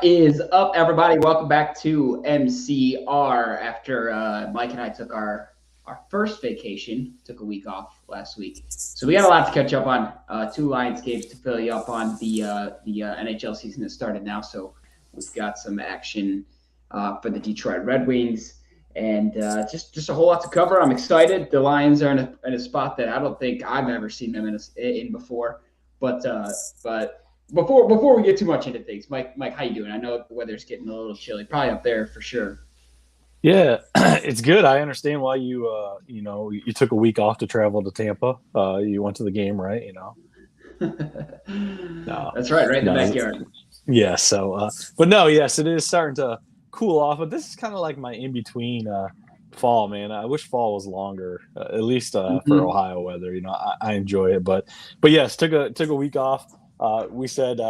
What is up, everybody? Welcome back to MCR after Mike and I took our first vacation, took a week off last week. So we got a lot to catch up on, 2 Lions games to fill you up on. The NHL season has started now, so we've got some action for the Detroit Red Wings and just a whole lot to cover. I'm excited. The Lions are in a spot that I don't think I've ever seen them in before. But before we get too much into things, Mike, how you doing? I know the weather's getting a little chilly, probably up there for sure. Yeah, it's good. I understand why you took a week off to travel to Tampa. You went to the game, right? No, that's right in the backyard. Yeah. So, but no, yes, it is starting to cool off. But this is kind of like my in between fall, man. I wish fall was longer, at least for Ohio weather. I enjoy it, but yes, took a week off. We said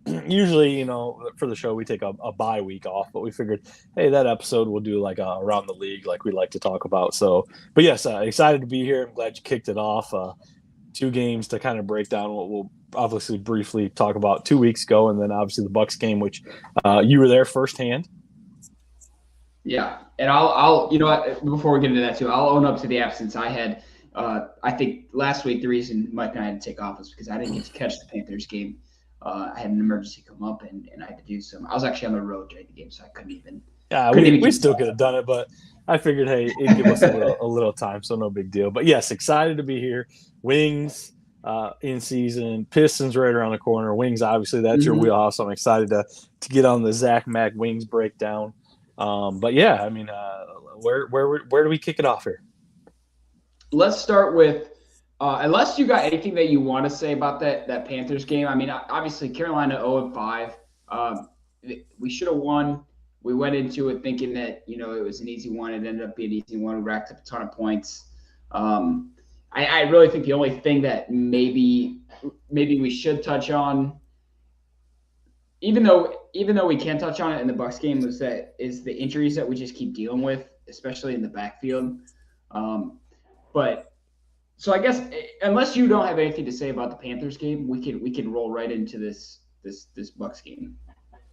usually, for the show we take a bye week off, but we figured, hey, that episode we'll do like around the league, like we like to talk about. So, but yes, excited to be here. I'm glad you kicked it off. 2 games to kind of break down what we'll obviously briefly talk about 2 weeks ago, and then obviously the Bucks game, which you were there firsthand. Yeah, and I'll before we get into that too, I'll own up to the absence I had. I think last week the reason Mike and I had to take off was because I didn't get to catch the Panthers game. I had an emergency come up and I had to do some. I was actually on the road during the game, so I couldn't even. Yeah, we still could have done it, but I figured, hey, it'd give us a little time, so no big deal. But yes, excited to be here. Wings in season, Pistons right around the corner. Wings, obviously, that's your wheelhouse. So I'm excited to get on the Zach Mack Wings breakdown. But yeah, I mean, where do we kick it off here? Let's start with, unless you got anything that you want to say about that Panthers game. I mean, obviously Carolina 0-5. We should have won. We went into it thinking that, it was an easy one. It ended up being an easy one. We racked up a ton of points. I really think the only thing that maybe we should touch on, even though we can't touch on it in the Bucks game, is the injuries that we just keep dealing with, especially in the backfield. But so I guess unless you don't have anything to say about the Panthers game, we can roll right into this Bucks game.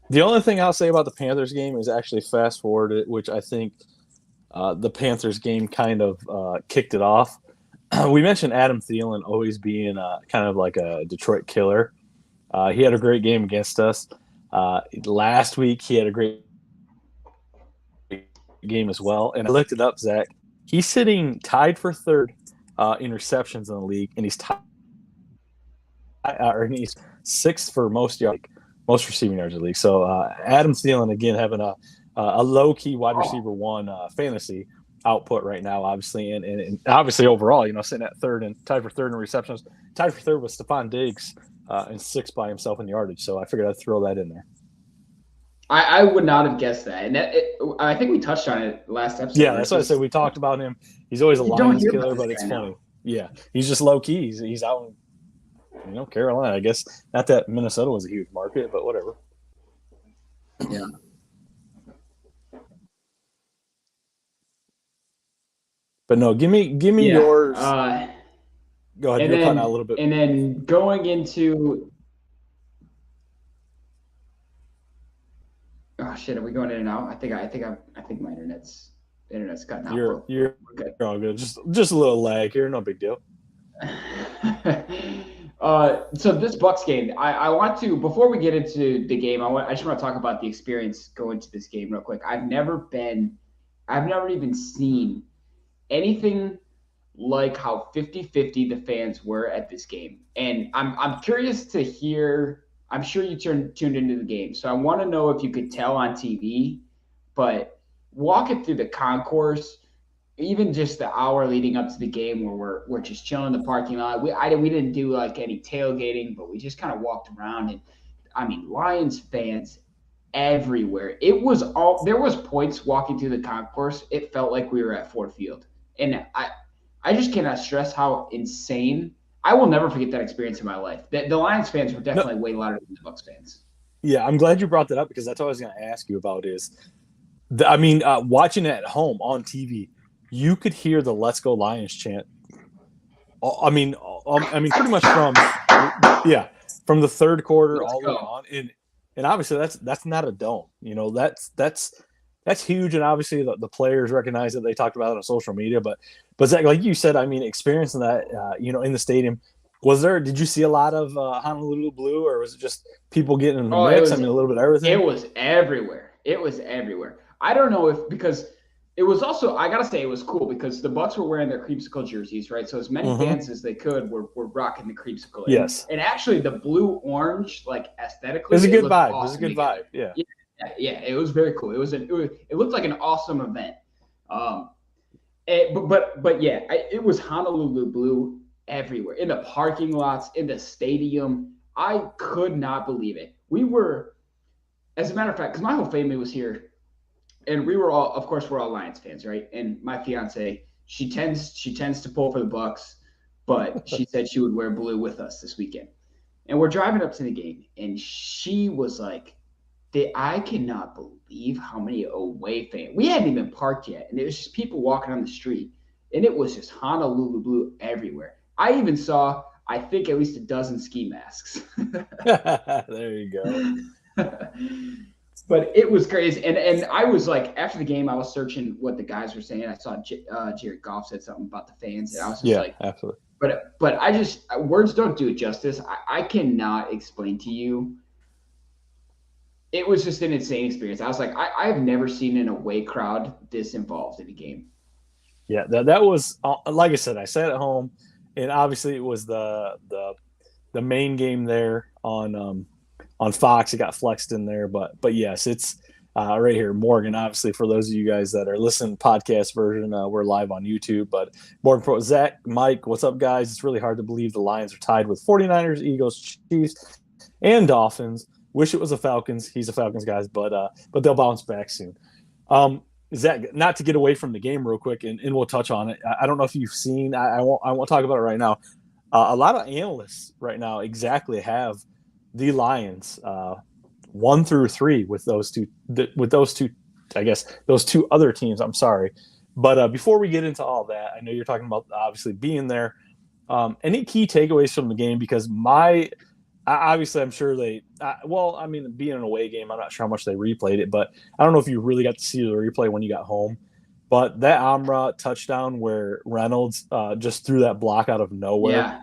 The only thing I'll say about the Panthers game is actually fast forward it, which I think the Panthers game kind of kicked it off. We mentioned Adam Thielen always being kind of like a Detroit killer. He had a great game against us. Last week he had a great game as well. And I looked it up, Zach. He's sitting tied for 3rd in receptions in the league, and he's he's 6th for most receiving yards in the league. So Adam Thielen again having a low key wide receiver 1 fantasy output right now, obviously, and obviously overall, sitting at 3rd and tied for 3rd in receptions, tied for 3rd with Stephon Diggs and 6th by himself in yardage. So I figured I'd throw that in there. I would not have guessed that, and I think we touched on it last episode. Yeah, that's what I said. We talked about him. He's always a Lions killer, but it's funny. Yeah, he's just low key. He's out in Carolina. I guess not that Minnesota was a huge market, but whatever. Yeah. But no, give me yours. Go ahead. You're cutting out a little bit. And then going into. Oh shit! Are we going in and out? I think my internet's cutting out. You're all good. Just a little lag here. No big deal. So this Bucks game, I want to, before we get into the game, I just want to talk about the experience going to this game real quick. I've never even seen anything like how 50-50 the fans were at this game, and I'm curious to hear. I'm sure you tuned into the game, so I want to know if you could tell on TV, but walk it through the concourse, even just the hour leading up to the game where we're just chilling in the parking lot. We didn't do like any tailgating, but we just kind of walked around, and I mean, Lions fans everywhere. There was points walking through the concourse. It felt like we were at Ford Field, and I just cannot stress how insane. I will never forget that experience in my life. The Lions fans were definitely way louder than the Bucks fans. Yeah, I'm glad you brought that up because that's what I was going to ask you about watching it at home on TV, you could hear the "Let's Go Lions" chant. I mean, pretty much from the 3rd quarter all the way on. And And obviously that's not a dome. That's huge. And obviously the players recognize it. They talked about it on social media, but Zach, like you said, I mean, experiencing that, in the stadium, did you see a lot of Honolulu blue, or was it just people getting in the mix? I mean, a little bit of everything. It was everywhere. It was everywhere. I don't know because it was also, I gotta say, it was cool because the Bucks were wearing their creamsicle jerseys, right? So as many fans as they could were rocking the creamsicle. Yes. And actually the blue-orange, like aesthetically, it was a good vibe. Awesome. It was a good vibe. Yeah. Yeah, it was very cool. It looked like an awesome event. But yeah, it was Honolulu blue everywhere, in the parking lots, in the stadium. I could not believe it. We were, as a matter of fact, because my whole family was here, and we were all, of course, we're all Lions fans, right? And my fiance, she tends to pull for the Bucks, but she said she would wear blue with us this weekend. And we're driving up to the game, and she was like, I cannot believe how many away fans. We hadn't even parked yet, and it was just people walking on the street, and it was just Honolulu blue everywhere. I even saw, I think, at least a dozen ski masks. There you go. But it was crazy, and I was like, after the game, I was searching what the guys were saying. I saw Jared Goff said something about the fans, and I was just absolutely. But I just, words don't do it justice. I cannot explain to you. It was just an insane experience. I was like, I've never seen an away crowd this involved in a game. Yeah, that was, like I said, I sat at home, and obviously it was the main game there on Fox. It got flexed in there, but yes, it's right here, Morgan. Obviously, for those of you guys that are listening podcast version, we're live on YouTube. But Morgan Pro, Zach, Mike, what's up, guys? It's really hard to believe the Lions are tied with 49ers, Eagles, Chiefs, and Dolphins. Wish it was the Falcons. He's a Falcons guy, but they'll bounce back soon. Zach, not to get away from the game real quick, and we'll touch on it. I don't know if you've seen. I won't talk about it right now. A lot of analysts right now exactly have the Lions 1 through 3 with those two. I guess those two other teams. I'm sorry, but before we get into all that, I know you're talking about obviously being there. Any key takeaways from the game? Because obviously, I'm sure being an away game, I'm not sure how much they replayed it, but I don't know if you really got to see the replay when you got home. But that Amra touchdown where Reynolds just threw that block out of nowhere.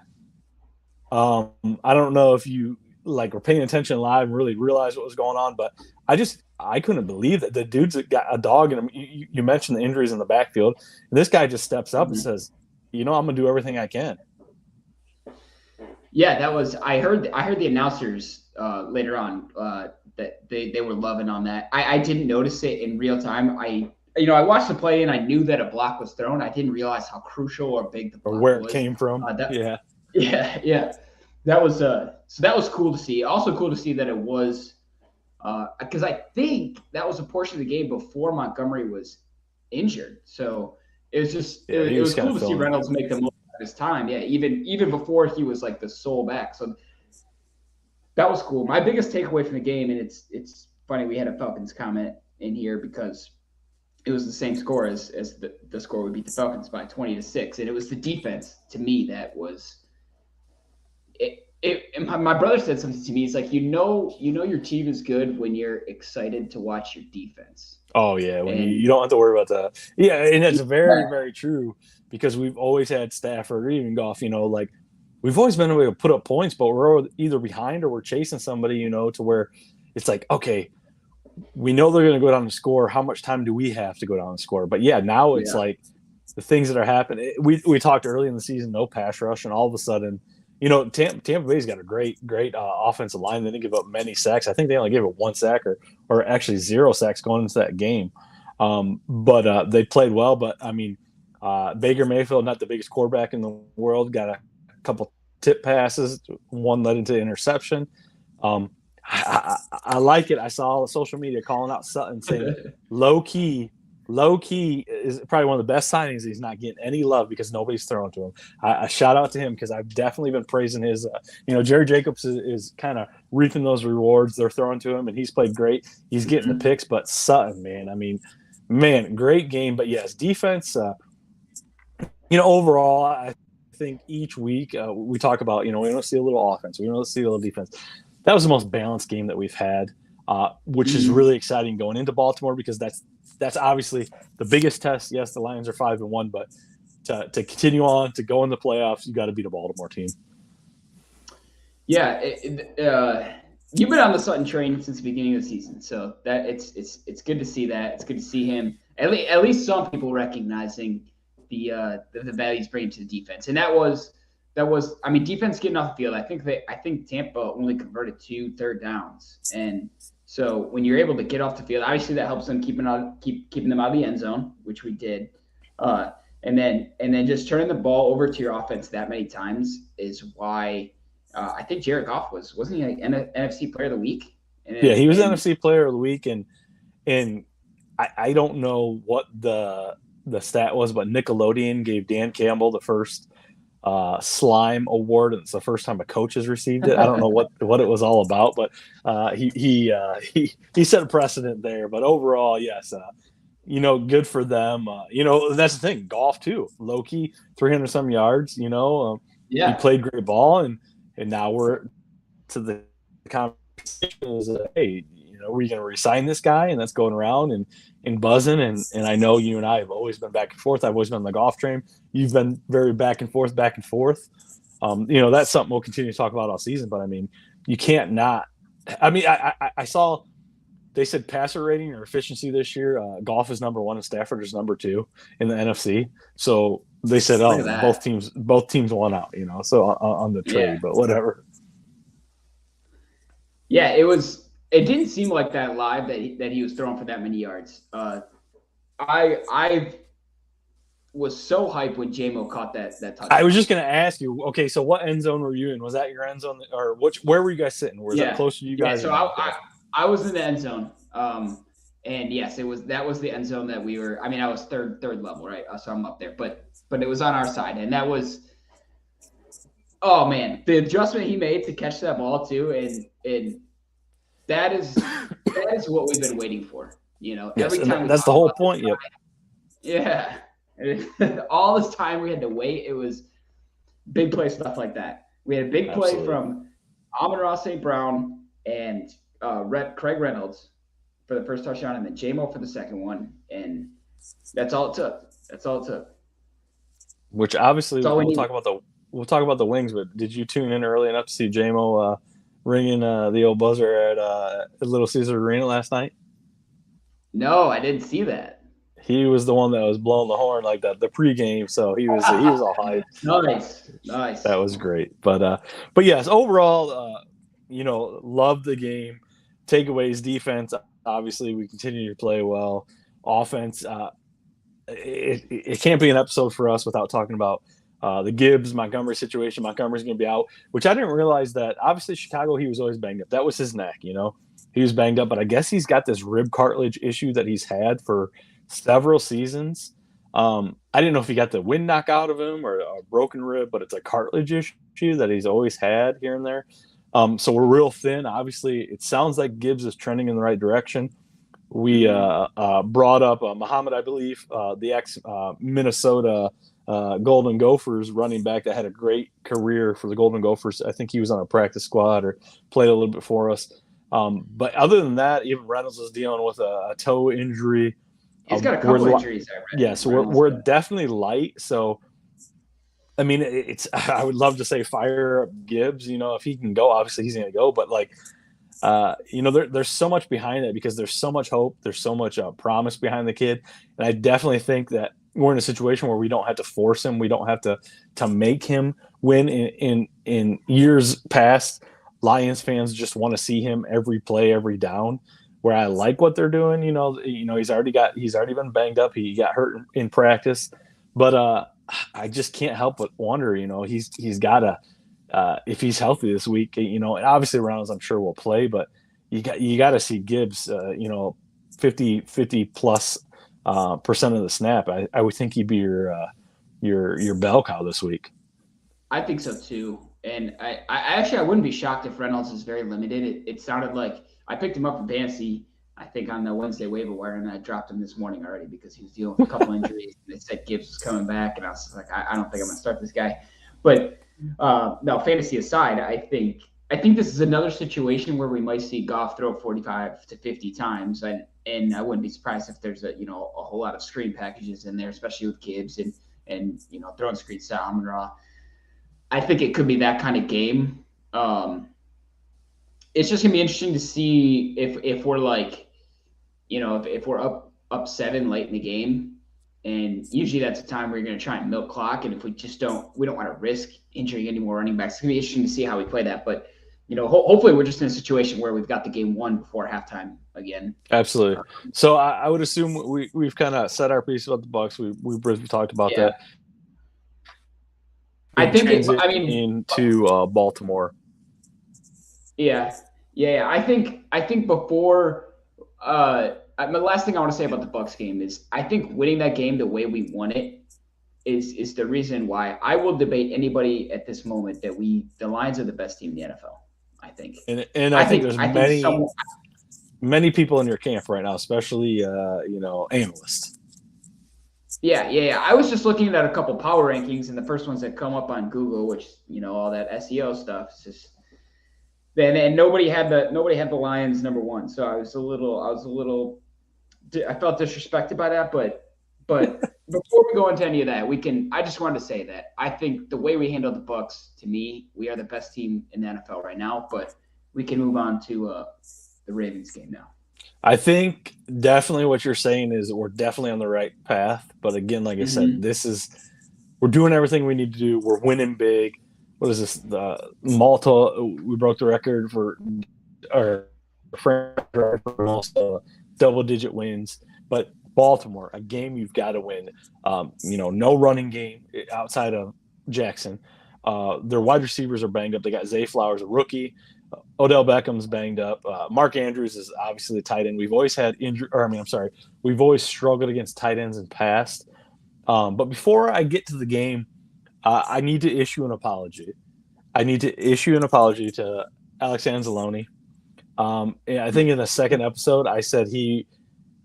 Yeah. I don't know if you were paying attention live and really realized what was going on, but I couldn't believe that the dude's got a dog in him. You mentioned the injuries in the backfield, and this guy just steps up and says, I'm going to do everything I can. Yeah, that was. I heard the announcers later on that they were loving on that. I didn't notice it in real time. I watched the play and I knew that a block was thrown. I didn't realize how crucial or big the block was. Or where it came from. Yeah. That was so that was cool to see. Also cool to see that it was because I think that was a portion of the game before Montgomery was injured. So it was just it was cool to see Reynolds make the most his time, even before he was like the sole back. So that was cool. My biggest takeaway from the game, and it's funny, we had a Falcons comment in here because it was the same score as the score we beat the Falcons by 20-6, and it was the defense to me that was it. My brother said something to me. He's like, your team is good when you're excited to watch your defense. Oh yeah, when you don't have to worry about that. Yeah, and that's very, very true. Because we've always had Stafford or even Goff, we've always been able to put up points, but we're either behind or we're chasing somebody, to where it's like, okay, we know they're going to go down and score. How much time do we have to go down and score? But yeah, now it's like the things that are happening. We talked early in the season, no pass rush, and all of a sudden, Tampa Bay's got a great offensive line. They didn't give up many sacks. I think they only gave up 1 sack or actually 0 sacks going into that game. But they played well. But I mean, Baker Mayfield, not the biggest quarterback in the world, got a couple tip passes. One led into interception. I like it. I saw social media calling out Sutton saying low key is probably one of the best signings. He's not getting any love because nobody's throwing to him. I shout out to him because I've definitely been praising his. Jerry Jacobs is kind of reaping those rewards. They're throwing to him, and he's played great. He's getting the picks, but Sutton, man, great game. But yes, defense. Overall, I think each week we talk about, we want to see a little offense. We want to see a little defense. that was the most balanced game that we've had, which is really exciting going into Baltimore because that's obviously the biggest test. Yes, the Lions are 5-1, but to continue on to go in the playoffs, you got to beat a Baltimore team. Yeah, you've been on the Sutton train since the beginning of the season, so that it's good to see that. It's good to see him at least some people recognizing the value he's bringing to the defense, and that was I mean, defense getting off the field. I think Tampa only converted 2 third downs, and so when you're able to get off the field, obviously that helps them keeping them out of the end zone, which we did. And then just turning the ball over to your offense that many times is why I think Jared Goff wasn't he like NFC Player of the Week? He was NFC Player of the Week, and I don't know what the stat was, but Nickelodeon gave Dan Campbell the first slime award. It's the first time a coach has received it. I don't know what it was all about, but he set a precedent there. But overall, yes, good for them. That's the thing. Goff too, low-key 300 some yards. He played great ball, and now we're to the conversation. Hey, we're going to resign this guy, and that's going around and buzzing. And I know you and I have always been back and forth. I've always been on the Goff train. You've been very back and forth. That's something we'll continue to talk about all season. But I mean, you can't not. I mean, I saw they said passer rating or efficiency this year. Goff is number 1 and Stafford is number 2 in the NFC. So they said, both teams won out. So on the trade, but whatever. Yeah, it didn't seem like that live that he was throwing for that many yards. I was so hyped when J-Mo caught that touchdown. I was just going to ask you, okay, so what end zone were you in? Was that your end zone, or where were you guys sitting? Was that close to you guys? Yeah, so I was in the end zone. And yes, that was the end zone that we were. I mean, I was third level, right? So I'm up there, but it was on our side, and that was. Oh man, the adjustment he made to catch that ball too, and that is what we've been waiting for. Every time that's the whole point. Yep. Yeah. All this time we had to wait. It was big play stuff like that. We had a big play from Amon-Ra St. Brown and Craig Reynolds for the first touchdown, and then J-Mo for the second one, and that's all it took. Which obviously we'll talk about the wings, but did you tune in early enough to see J-Mo ringing the old buzzer at Little Caesar Arena last night? No, I didn't see that. He was the one that was blowing the horn like that the pregame, so he was all hyped. Nice. That was great. But yes, overall, loved the game. Takeaways, defense. Obviously, we continue to play well. Offense. It can't be an episode for us without talking about the Gibbs Montgomery situation. Montgomery's going to be out, which I didn't realize that. Obviously, Chicago, he was always banged up. That was his neck. He was banged up, but I guess he's got this rib cartilage issue that he's had for several seasons. I didn't know if he got the wind knocked out of him or a broken rib, but it's a cartilage issue that he's always had here and there. So we're real thin. Obviously, it sounds like Gibbs is trending in the right direction. We brought up Muhammad, I believe, the ex-Minnesota Golden Gophers running back that had a great career for the Golden Gophers. I think he was on a practice squad or played a little bit for us. But other than that, even Reynolds was dealing with a toe injury. He's got a couple injuries. So we're definitely light. So, I mean, I would love to say fire up Gibbs. If he can go, obviously he's going to go. But there's so much behind it because there's so much hope. There's so much promise behind the kid. And I definitely think that we're in a situation where we don't have to force him. We don't have to make him win. In years past, Lions fans just want to see him every play, every down. Where I like what they're doing, he's already been banged up. He got hurt in practice, but I just can't help but wonder, he's got to, if he's healthy this week, and obviously Reynolds I'm sure will play, but you got to see Gibbs, 50 plus percent of the snap. I would think he'd be your bell cow this week. I think so too, and I wouldn't be shocked if Reynolds is very limited. It sounded like. I picked him up in fantasy, I think, on the Wednesday waiver wire, and I dropped him this morning already because he was dealing with a couple injuries. And they said Gibbs was coming back, and I was like, I don't think I'm going to start this guy. But no, fantasy aside, I think I think this is another situation where we might see Goff throw 45 to 50 times, and I wouldn't be surprised if there's a whole lot of screen packages in there, especially with Gibbs and throwing screens to Amon-Ra. I think it could be that kind of game. It's just gonna be interesting to see if we're like, if we're up 7 late in the game, and usually that's a time where you're gonna try and milk clock, and if we don't want to risk injuring any more running backs. It's gonna be interesting to see how we play that, but hopefully we're just in a situation where we've got the game won before halftime again. Absolutely. So I would assume we've kind of set our piece about the Bucs. We've talked about that. I think into Baltimore. Yeah. I think before the last thing I want to say about the Bucs game is I think winning that game the way we won it is the reason why I will debate anybody at this moment that the Lions are the best team in the NFL. I think. And I think there's many people in your camp right now, especially analysts. Yeah. I was just looking at a couple power rankings, and the first ones that come up on Google, which all that SEO stuff, it's just and nobody had the Lions number 1, so I felt disrespected by that, but before we go into any of that, I just wanted to say that I think the way we handled the Bucs, to me, we are the best team in the NFL right now, but we can move on to the Ravens game now. I think definitely what you're saying is we're definitely on the right path. But again, like I said, we're doing everything we need to do. We're winning big. What is this? Malta, we broke the record for most double-digit wins. But Baltimore, a game you've got to win. No running game outside of Jackson. Their wide receivers are banged up. They got Zay Flowers, a rookie. Odell Beckham's banged up. Mark Andrews is obviously the tight end. We've always we've always struggled against tight ends in the past. But before I get to the game, I need to issue an apology. I need to issue an apology to Alex Anzalone. I think in the second episode, I said he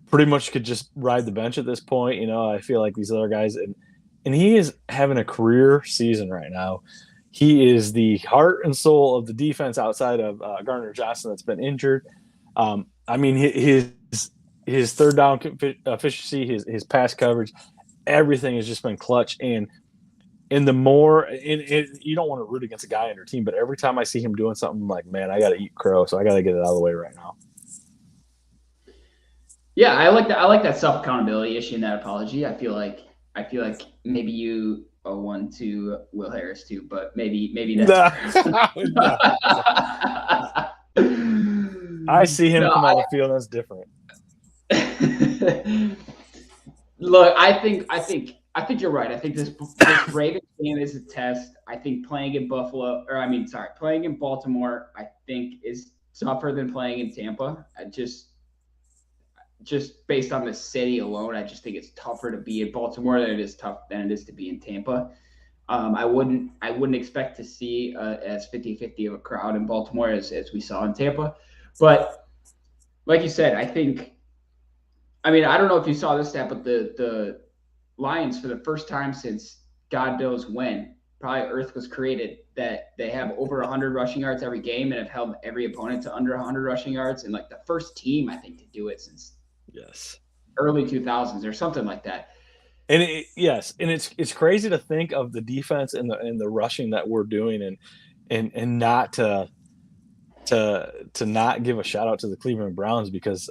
pretty much could just ride the bench at this point. I feel like these other guys, and he is having a career season right now. He is the heart and soul of the defense outside of Gardner Johnson that's been injured. His third down efficiency, his pass coverage, everything has just been clutch. And the more you don't want to root against a guy on your team, but every time I see him doing something, I'm like, man, I got to eat crow, so I got to get it out of the way right now. Yeah, I like that. I like that self accountability issue in that apology. I feel like maybe you owe one to Will Harris too, but maybe that's. I see him come on the field, and that's different. Look, I think you're right. I think this Ravens game is a test. I think playing in Baltimore, I think is tougher than playing in Tampa. Just based on the city alone, I just think it's tougher to be in Baltimore than it is to be in Tampa. I wouldn't expect to see as 50-50 of a crowd in Baltimore as we saw in Tampa. But like you said, I don't know if you saw this stat, but the Lions, for the first time since God knows when, probably Earth was created, that they have over 100 rushing yards every game and have held every opponent to under 100 rushing yards, and like the first team, I think, to do it since early 2000s or something like that. And it's crazy to think of the defense and the rushing that we're doing, and not to not give a shout out to the Cleveland Browns, because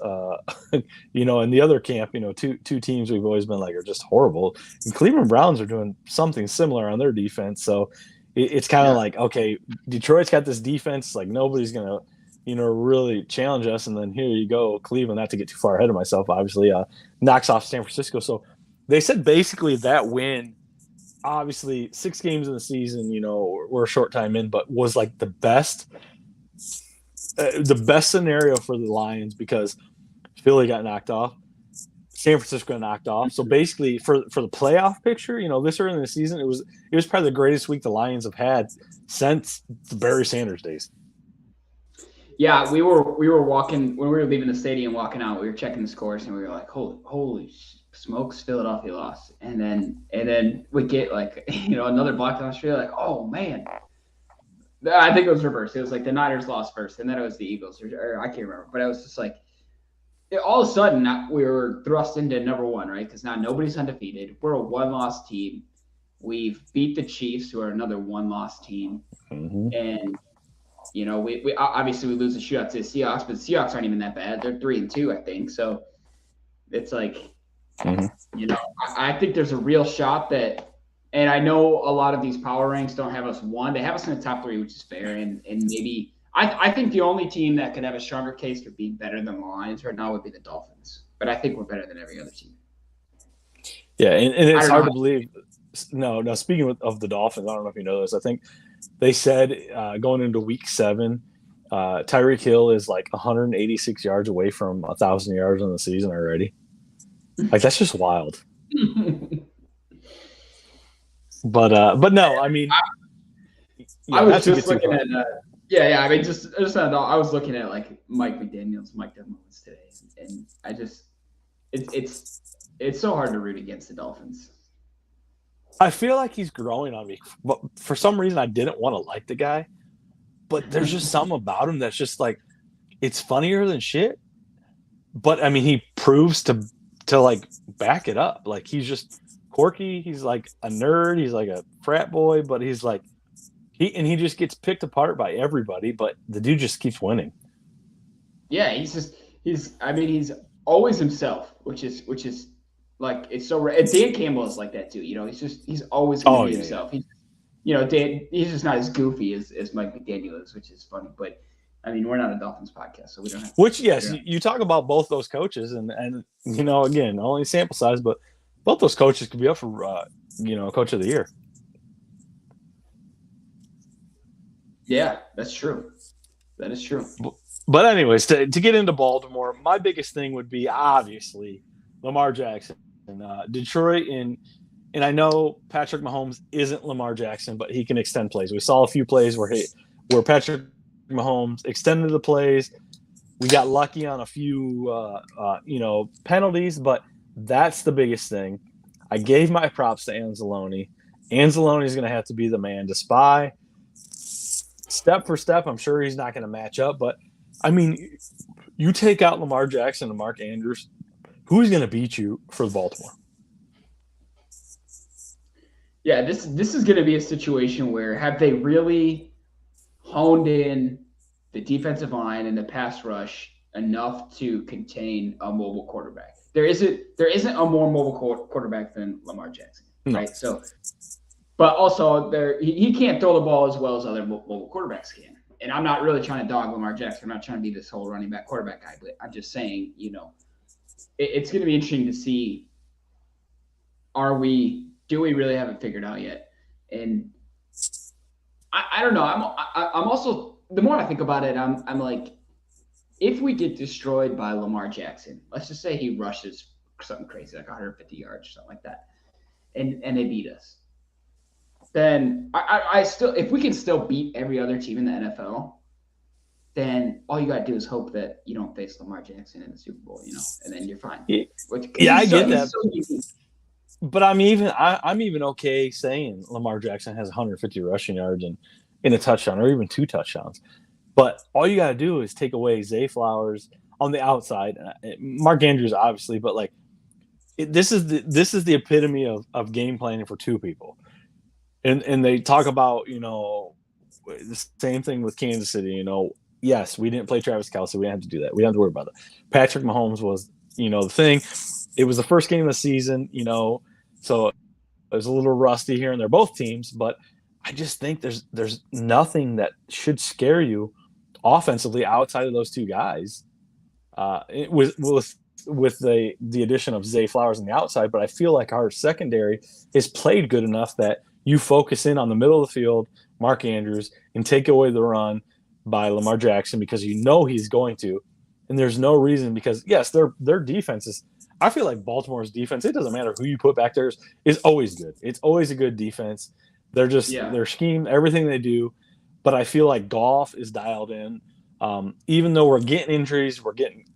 in the other camp, two teams we've always been like are just horrible, and Cleveland Browns are doing something similar on their defense. So it's kind of like, okay, Detroit's got this defense, like nobody's gonna really challenge us, and then here you go, Cleveland, not to get too far ahead of myself, obviously, knocks off San Francisco. So they said basically that win, obviously 6 games in the season, we're a short time in, but was like the best scenario for the Lions, because Philly got knocked off, San Francisco got knocked off. So basically for the playoff picture, this early in the season, it was probably the greatest week the Lions have had since the Barry Sanders days. Yeah, we were walking when we were leaving the stadium, walking out. We were checking the scores, and we were like, "Holy smokes, Philadelphia lost!" And then we get like another block down the street, like, "Oh man, I think it was reversed. It was like the Niners lost first, and then it was the Eagles, or I can't remember. But it was just like all of a sudden we were thrust into number one, right? Because now nobody's undefeated. We're a one-loss team. We've beat the Chiefs, who are another one-loss team, and we obviously we lose the shootout to the Seahawks, but the Seahawks aren't even that bad. They're 3-2, I think. So it's like, I think there's a real shot that, and I know a lot of these power ranks don't have us one. They have us in the top 3, which is fair, and maybe I think the only team that could have a stronger case for being better than the Lions right now would be the Dolphins. But I think we're better than every other team. Yeah, and it's hard to believe. No. Speaking of the Dolphins, I don't know if you know this. I think they said going into Week 7, Tyreek Hill is like 186 yards away from 1,000 yards in the season already. Like, that's just wild. But no, I mean, I was just looking at I mean, just I was looking at like Mike McDaniel's Mike Devlins today, and I just it's so hard to root against the Dolphins. I feel like he's growing on me, but for some reason I didn't want to like the guy. But there's just something about him that's just like, it's funnier than shit. But I mean, he proves to like back it up. Like, he's just quirky. He's like a nerd. He's like a frat boy, but he's like he just gets picked apart by everybody. But the dude just keeps winning. Yeah, he's always himself, which is like, it's so rare. And Dan Campbell is like that too. He's always going to be himself. Yeah. He's just not as goofy as Mike McDaniel is, which is funny. But I mean, we're not a Dolphins podcast, so we don't have. Which, yes, you talk about both those coaches, and again, only sample size, but both those coaches could be up for Coach of the Year. Yeah, that's true. That is true. But anyways, to get into Baltimore, my biggest thing would be obviously Lamar Jackson. Detroit, and I know Patrick Mahomes isn't Lamar Jackson, but he can extend plays. We saw a few plays where Patrick Mahomes extended the plays. We got lucky on a few penalties, but that's the biggest thing. I gave my props to Anzalone. Anzalone is going to have to be the man to spy. Step for step, I'm sure he's not going to match up, but I mean, you take out Lamar Jackson and Mark Andrews, who's going to beat you for Baltimore? Yeah, this is going to be a situation where, have they really honed in the defensive line and the pass rush enough to contain a mobile quarterback? There isn't a more mobile quarterback than Lamar Jackson, right? No. So, but also he can't throw the ball as well as other mobile quarterbacks can. And I'm not really trying to dog Lamar Jackson. I'm not trying to be this whole running back quarterback guy, but I'm just saying, it's going to be interesting to see, do we really have it figured out yet? And I don't know. I'm also, the more I think about it, I'm like, if we get destroyed by Lamar Jackson, let's just say he rushes something crazy, like 150 yards or something like that, and they beat us, then I still, if we can still beat every other team in the NFL, then all you got to do is hope that you don't face Lamar Jackson in the Super Bowl, and then you're fine. Yeah, I get that. But I'm even okay saying Lamar Jackson has 150 rushing yards and in a touchdown, or even 2 touchdowns. But all you got to do is take away Zay Flowers on the outside, Mark Andrews obviously, but like this is the epitome of game planning for 2 people. And they talk about, the same thing with Kansas City, yes, we didn't play Travis Kelce. We didn't have to do that. We didn't have to worry about it. Patrick Mahomes was, the thing. It was the first game of the season, so it was a little rusty here and there, both teams. But I just think there's nothing that should scare you offensively outside of those 2 guys. With the addition of Zay Flowers on the outside, but I feel like our secondary is played good enough that you focus in on the middle of the field, Mark Andrews, and take away the run by Lamar Jackson, because he's going to. And there's no reason, because yes, their defense is, I feel like Baltimore's defense, it doesn't matter who you put back there, is always good. It's always a good defense. They're just their scheme, everything they do. But I feel like Goff is dialed in. Even though we're getting injuries,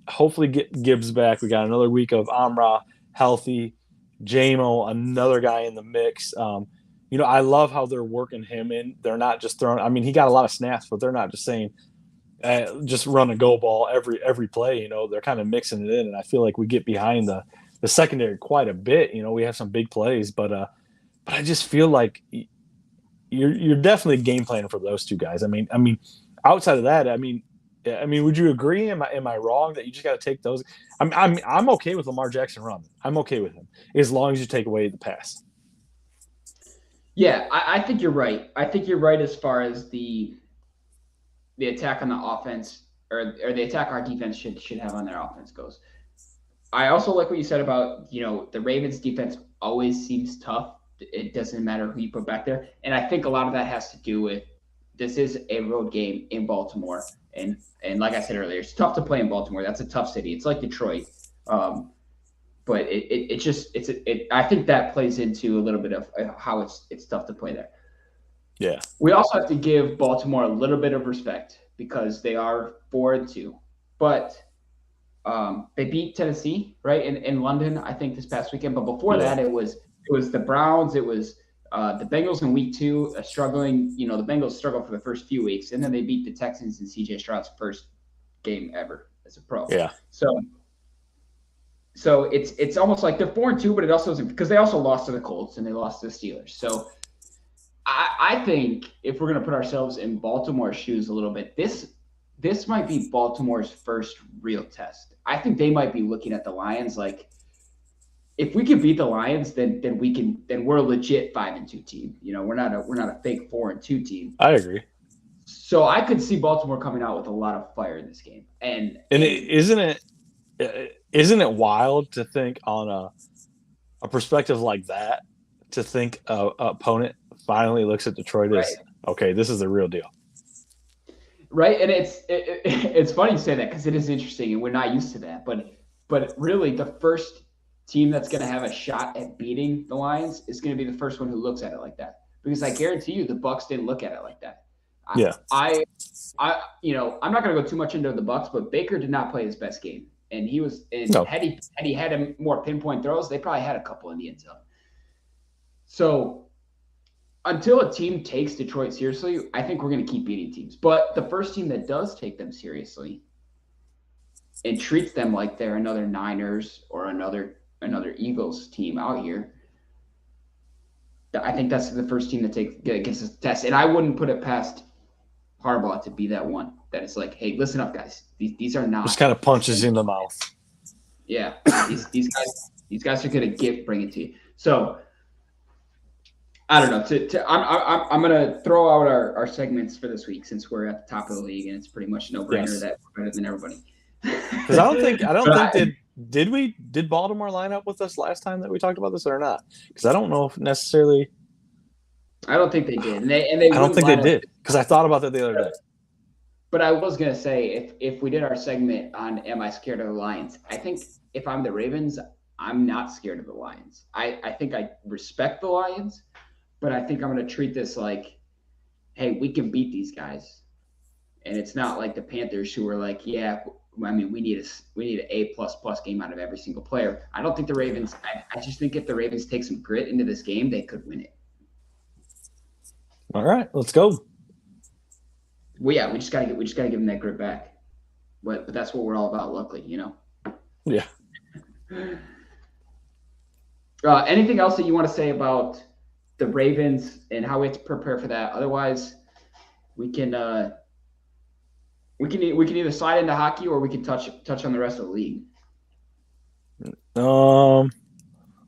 hopefully get Gibbs back. We got another week of Amra healthy, JMO, another guy in the mix. I love how they're working him in. They're not just throwing. I mean, he got a lot of snaps, but they're not just saying just run a go ball every play. They're kind of mixing it in, and I feel like we get behind the secondary quite a bit. We have some big plays, but I just feel like you're definitely game planning for those two guys. I mean, outside of that, I mean, would you agree? Am I wrong that you just got to take those? I'm okay with Lamar Jackson running. I'm okay with him as long as you take away the pass. Yeah, I think you're right. I think you're right as far as the attack on the offense or the attack our defense should have on their offense goes. I also like what you said about, the Ravens defense always seems tough. It doesn't matter who you put back there. And I think a lot of that has to do with this is a road game in Baltimore. And like I said earlier, it's tough to play in Baltimore. That's a tough city. It's like Detroit. But I think that plays into a little bit of how it's tough to play there. Yeah. We also have to give Baltimore a little bit of respect because they are 4-2, but they beat Tennessee right in London, I think, this past weekend. But before that, it was the Browns. It was the Bengals in week 2 struggling. The Bengals struggled for the first few weeks, and then they beat the Texans in C.J. Stroud's first game ever as a pro. Yeah. So it's almost like they're 4-2, but it also isn't because they also lost to the Colts and they lost to the Steelers. So I think if we're going to put ourselves in Baltimore's shoes a little bit, this might be Baltimore's first real test. I think they might be looking at the Lions like, if we can beat the Lions, then we're a legit 5-2 team. We're not a fake 4-2 team. I agree. So I could see Baltimore coming out with a lot of fire in this game. And isn't it wild to think on a perspective like that, to think a opponent finally looks at Detroit as, okay, this is the real deal. Right. And it's funny you say that because it is interesting and we're not used to that. But really the first team that's going to have a shot at beating the Lions is going to be the first one who looks at it like that. Because I guarantee you the Bucs didn't look at it like that. Yeah. I'm not going to go too much into the Bucs, but Baker did not play his best game. And he was had he had more pinpoint throws, they probably had a couple in the end zone. So until a team takes Detroit seriously, I think we're going to keep beating teams. But the first team that does take them seriously and treats them like they're another Niners or another Eagles team out here, I think that's the first team that gets a test. And I wouldn't put it past Harbaugh to be that one that is like, hey, listen up, guys. These are not. Just kind of punches in the mouth. Yeah, these guys are going to bring it to you. So I don't know. I'm going to throw out our segments for this week since we're at the top of the league and it's pretty much no brainer that we're better than everybody. Because I don't think did Baltimore line up with us last time that we talked about this or not? Because I don't know if necessarily. I don't think they did, and they I don't think they did because I thought about that the other day. But I was gonna say if we did our segment on am I scared of the Lions? I think if I'm the Ravens, I'm not scared of the Lions. I think I respect the Lions, but I think I'm gonna treat this like, hey, we can beat these guys, and it's not like the Panthers who are like, yeah. I mean, we need an A++ game out of every single player. I don't think the Ravens. I just think if the Ravens take some grit into this game, they could win it. All right, let's go. Well, yeah, we just gotta give them that grit back. But that's what we're all about, luckily, Yeah. Anything else that you want to say about the Ravens and how we have to prepare for that? Otherwise, we can either slide into hockey or we can touch on the rest of the league.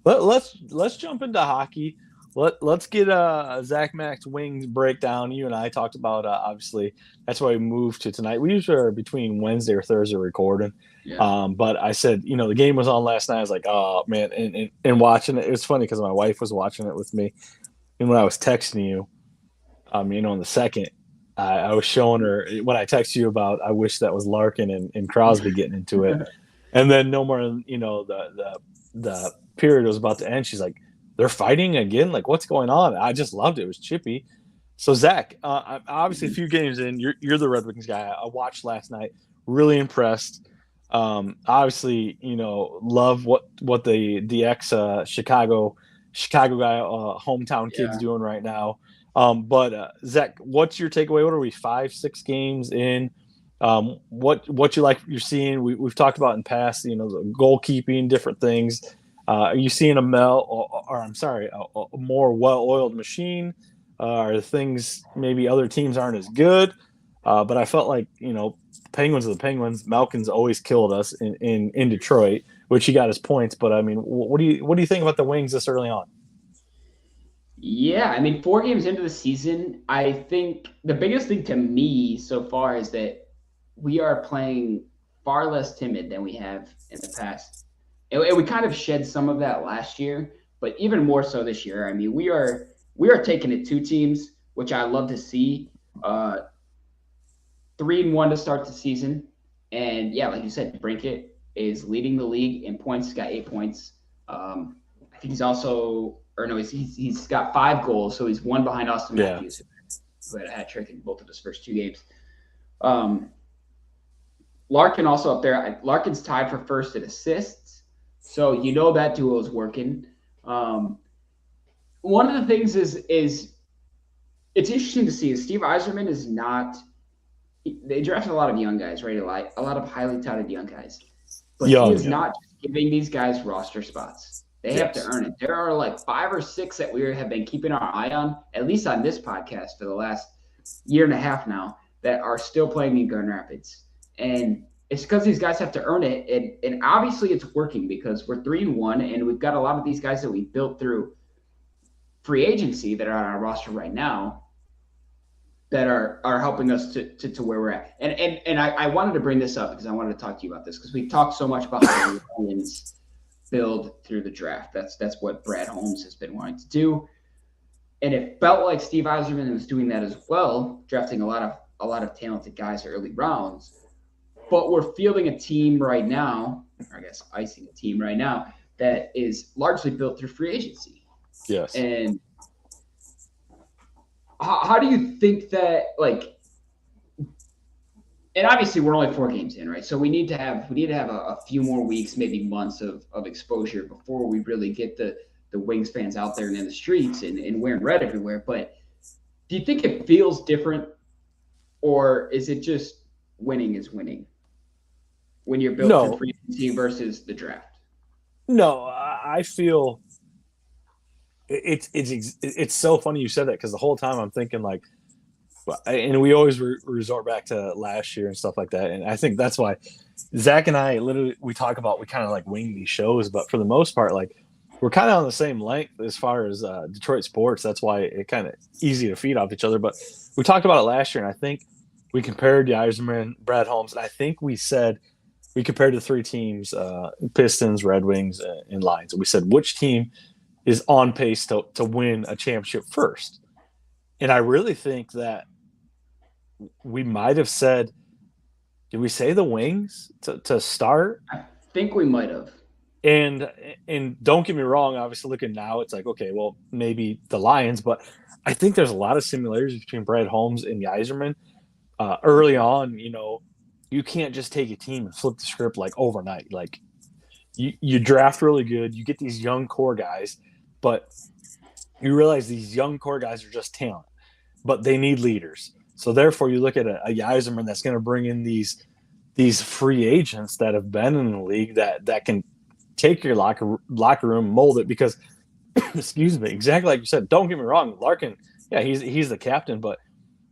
Let's jump into hockey. Let's get Zach Mack's wings breakdown. You and I talked about obviously that's why we moved to tonight. We usually are between Wednesday or Thursday recording. Yeah. But I said, the game was on last night. I was like, oh man, and watching it. It was funny because my wife was watching it with me, and when I was texting you, on the second. I was showing her when I text you about I wish that was Larkin and Crosby getting into it. And then no more, the period was about to end. She's like, they're fighting again? Like, what's going on? I just loved it. It was chippy. So, Zach, obviously a few games in, you're the Red Wings guy. I watched last night. Really impressed. Obviously, love what the ex Chicago Chicago guy, hometown kid's doing right now. But Zach, what's your takeaway? What are we 5-6 games in? What you're seeing? We've talked about in past, the goalkeeping, different things. Are you seeing a more well-oiled machine? Are things maybe other teams aren't as good? But I felt like Penguins are the Penguins. Malkin's always killed us in Detroit, which he got his points. But I mean, what do you think about the Wings this early on? Yeah, I mean, 4 games into the season, I think the biggest thing to me so far is that we are playing far less timid than we have in the past. And we kind of shed some of that last year, but even more so this year. I mean, we are taking it 2 teams, which I love to see. 3-1 to start the season. And yeah, like you said, Brinkett is leading the league in points. He's got 8 points. I think he's also – or no, he's got 5 goals, so he's 1 behind Austin Matthews, who had a hat trick in both of his first 2 games. Larkin also up there. Larkin's tied for first in assists, so that duo is working. One of the things is it's interesting to see is Steve Yzerman is not – they drafted a lot of young guys, right? A lot of highly touted young guys. But he is not just giving these guys roster spots. They have to earn it. There are like 5 or 6 that we have been keeping our eye on, at least on this podcast for the last year and a half now, that are still playing in Grand Rapids. And it's because these guys have to earn it. And obviously it's working because we're 3-1, and we've got a lot of these guys that we built through free agency that are on our roster right now that are helping us to where we're at. And I wanted to bring this up because I wanted to talk to you about this because we've talked so much about how the Lions build through the draft. That's what Brad Holmes has been wanting to do. And it felt like Steve Yzerman was doing that as well, drafting a lot of talented guys early rounds. But we're fielding a team right now, or I guess icing a team right now, that is largely built through free agency. Yes. And how do you think that, and obviously we're only 4 games in, right? So we need to have a few more weeks, maybe months of exposure before we really get the Wings fans out there and in the streets and wearing red everywhere. But do you think it feels different, or is it just winning is winning when you're built for free agency versus the draft? No, I feel it's so funny you said that because the whole time I'm thinking like, and we always resort back to last year and stuff like that. And I think that's why Zach and I we talk about, we kind of like wing these shows, but for the most part, like we're kind of on the same length as far as Detroit sports. That's why it kind of easy to feed off each other. But we talked about it last year, and I think we compared Yzerman, Brad Holmes, and I think we said we compared the 3 teams, Pistons, Red Wings, and Lions. And we said which team is on pace to win a championship first. And I really think that we might have said, did we say the Wings to start? I think we might have. And don't get me wrong, obviously looking now, it's like, okay, well, maybe the Lions, but I think there's a lot of similarities between Brad Holmes and Yzerman. Early on, you can't just take a team and flip the script like overnight. Like you draft really good, you get these young core guys, but you realize these young core guys are just talent, but they need leaders. So therefore, you look at a Yzerman that's going to bring in these free agents that have been in the league that can take your locker room, mold it. Because, excuse me, exactly like you said. Don't get me wrong, Larkin. Yeah, he's the captain, but